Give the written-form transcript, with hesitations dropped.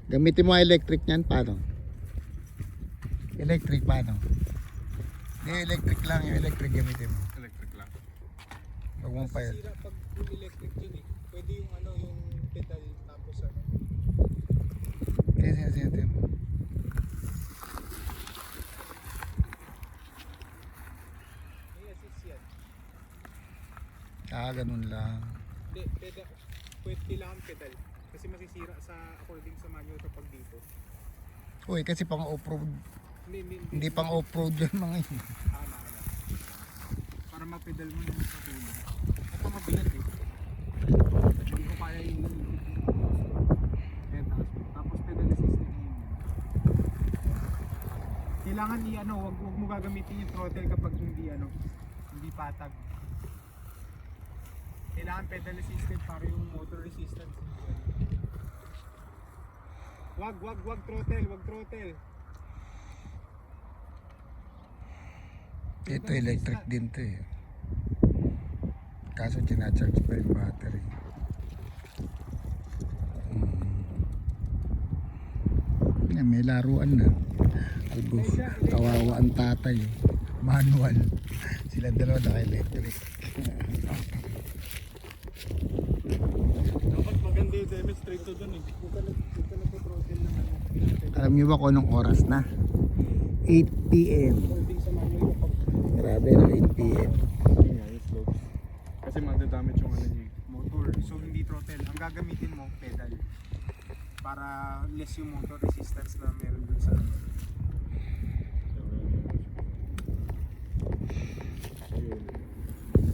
Gamitin mo ang electric niyan, paano? Electric paano? Hindi, electric lang. Yung electric gamitin mo. Electric lang. Huwag mong pa yun. Sira pag yung electric yun eh. Pwede yung ano, yung pedal tapos ano. Sige mo. May assist yan. Ganun lang. Hindi, pedal. Pwede kailangan pedal. Kasi masisira sa according sa manual kapag dito. Uy, kasi pang off-road. Hindi pang Hindi. off-road yun mga yun. Ala. Para mapedal mo yung sa tulo. Ito mabigat eh. Hindi ko kaya yung tapos pedal assistant yun. Kailangan i-ano, wag mo gagamitin yung throttle kapag hindi patag. Kailangan pedal assisted para yung motor resistance. Wag throttle. Ito electric din to eh. Kaso ginacharge pa yung battery. May laruan na. Albo, kawawa ang tatay. Manual. Sila dalawa naka-electric. Dapat maganda yung demonstrate to dun eh. Dito na po throttle naman. Alam niyo ba kung anong oras na? 8 PM. Holding sa manual kapag Grabe na 8 PM. Yun nga, yung slopes. Kasi magdadamage yung ano niya. motor. So hindi throttle. Ang gagamitin mo pedal. Para less yung motor resistance na meron dun sa